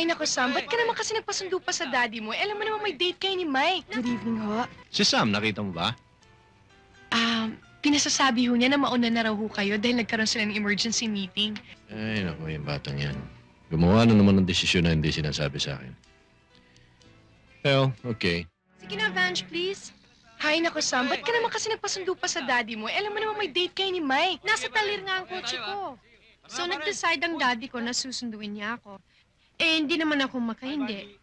Hay nako, Sam. Ba't ka naman kasi nagpasundo pa sa daddy mo? Alam mo naman may date kayo ni Mike. Good evening, ho. Si Sam, nakita mo ba? Pinasasabi ho niya na mauna na raw ho kayo dahil nagkaroon sila ng emergency meeting. Ay, naku, yung batang yan. Gumawa na naman ng desisyon na hindi sinasabi sa akin. Well, okay. Sige na, Vange, please. Hay nako, Sam. Ba't ka naman kasi nagpasundo pa sa daddy mo? Alam mo naman may date kayo ni Mike. Nasa talir nga ang kotse ko. So, nag-decide ang daddy ko na susunduin niya ako. Eh, hindi naman ako makahindi.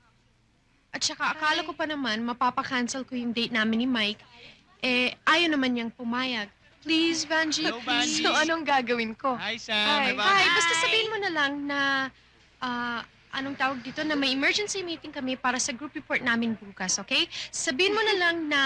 At saka, akala ko pa naman, mapapakancel ko yung date namin ni Mike. Eh, ayaw naman niyang pumayag. Please, Vanjie, Hello, please. Vanjie. So, anong gagawin ko? Hi, Sam. Hi. Hi, basta sabihin mo na lang na, anong tawag dito, na may emergency meeting kami para sa group report namin bukas, okay? Sabihin mo na lang na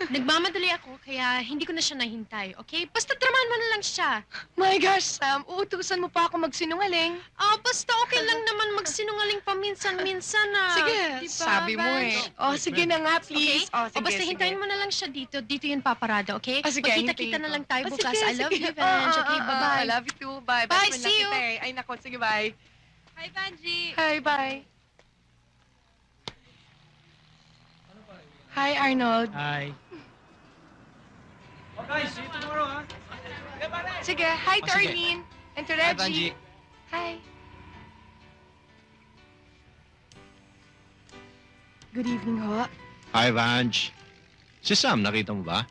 nagmamadali ako, kaya hindi ko na siya nahintay, okay? Basta dramahan mo na lang siya. My gosh, Sam. Uutusan mo pa ako magsinungaling. Basta okay lang naman magsinungaling paminsan-minsan na. Sige, Diba, sabi mo Vange? eh. Oh, sige na nga, please. Okay? Oh, sige, Basta sige. hintayin mo na lang siya dito. Dito yun paparada, okay? Oh, sige, Magkita-kita hintayin na ko. lang tayo Oh, bukas. sige, I love sige. you, Vange. Okay, bye-bye. I love you too. Bye. Bye, Best friend see na you. kita eh. Ay, nako. Sige, bye. Hi, Vanjie. Hi, bye. Hi, Arnold. Hi. Oh, guys, see you tomorrow, ha? Sige, hi to Oh, sige. Arlene. And to Hi, Reggie. Vanjie. Hi. Good evening, ho. Hi, Vange. Si Sam, nakita mo ba?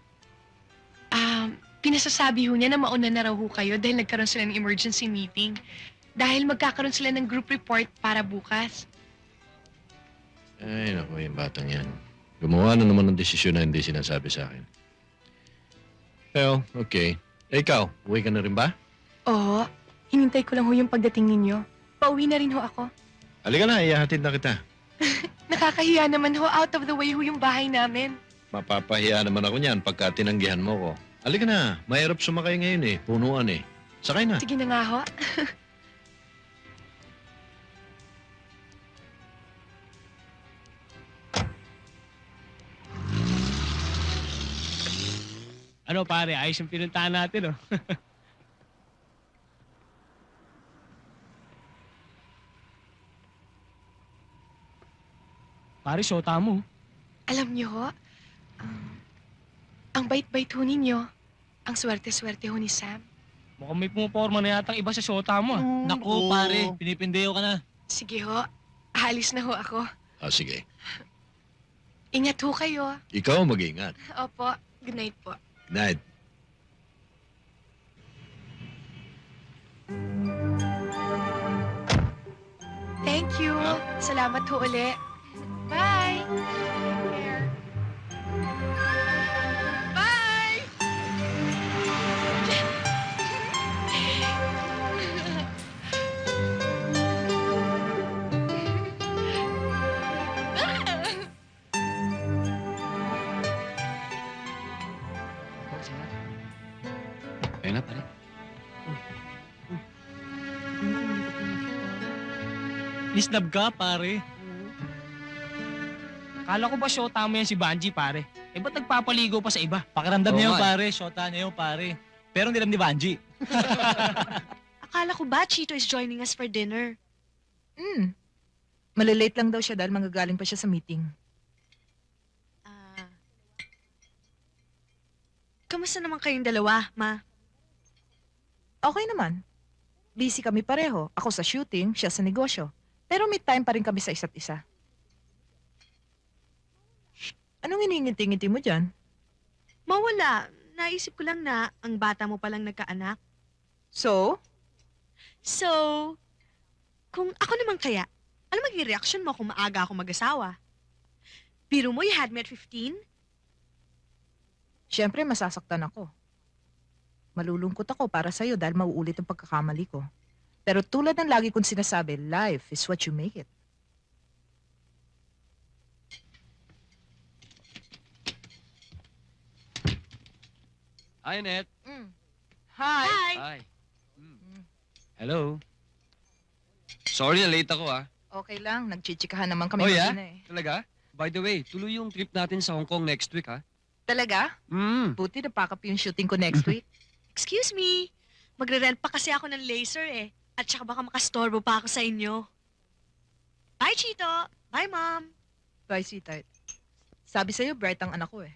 Pinasasabi ho niya na mauna na raw ho kayo dahil nagkaroon sila ng emergency meeting. Dahil magkakaroon sila ng group report para bukas. Ay, naku, yung batang yan. Gumawa na naman ng desisyon na hindi sinasabi sa akin. Well, okay. Eh, ikaw, uwi ka na rin ba? Oo. Hinintay ko lang ho yung pagdating ninyo. Pauwi na rin ho ako. Halika na, iyahatid na kita. Nakakahiya naman ho. Out of the way ho yung bahay namin. Mapapahiya naman ako niyan pagka tinanggihan mo ko. Halika na, mahirap sumakay ngayon eh. Punuan eh. Sakay na. Sige na nga ho. Ano, pare, ayos yung pinuntahan natin, oh. Pare, syota mo. Alam niyo ho, ang bait-bait ho ninyo. Ang swerte-swerte ho ni Sam. Mukhang may pumaporma na yatang iba sa syota mo, ah. Naku, pare, pinipindeo ka na. Sige ho, aalis na ho ako. Sige. Ingat ho kayo. Ikaw mag-ingat. Opo, good night po. Good night. Thank you. Salamat ho uli. Bye. Take care. Bye. Ayun na, pare. Nisnab ka, pare. Kala ko ba syota mo yan si Vanjie, pare? Eh, ba't nagpapaligo pa sa iba? Pakiramdam Oo niya yung nga. pare, shota niya yung pare. Pero hindi alam ni Vanjie. Akala ko ba Chito is joining us for dinner? Malilate lang daw siya dahil manggagaling pa siya sa meeting. Kamusta naman kayong dalawa, Ma? Okay naman. Busy kami pareho. Ako sa shooting, siya sa negosyo. Pero may time pa rin kami sa isa't isa. Anong iningiti-ngiti mo dyan? Mawala. Naisip ko lang na ang bata mo palang nagkaanak. So? So, kung ako naman kaya, ano magiging reaction mo kung maaga ako mag-asawa? Biro mo, you had me at 15? Siyempre, masasaktan ako. Malulungkot ako para sa'yo dahil mauulit ang pagkakamali ko. Pero tulad ng lagi kong sinasabi, life is what you make it. Hi, Net. Hi! Hi! Hi. Hello. Sorry na late ako, ah. Okay lang, nagchichikahan naman kami Oh, yeah? mag-ina eh. Talaga? By the way, tuloy yung trip natin sa Hong Kong next week, ha? Talaga? Buti na pack up yung shooting ko next week. Excuse me. Magre-rent pa kasi ako ng laser eh. At saka baka makastorbo pa ako sa inyo. Bye, Chito. Bye, Mom. Bye, sweetheart. Sabi sa'yo, bright ang anak ko eh.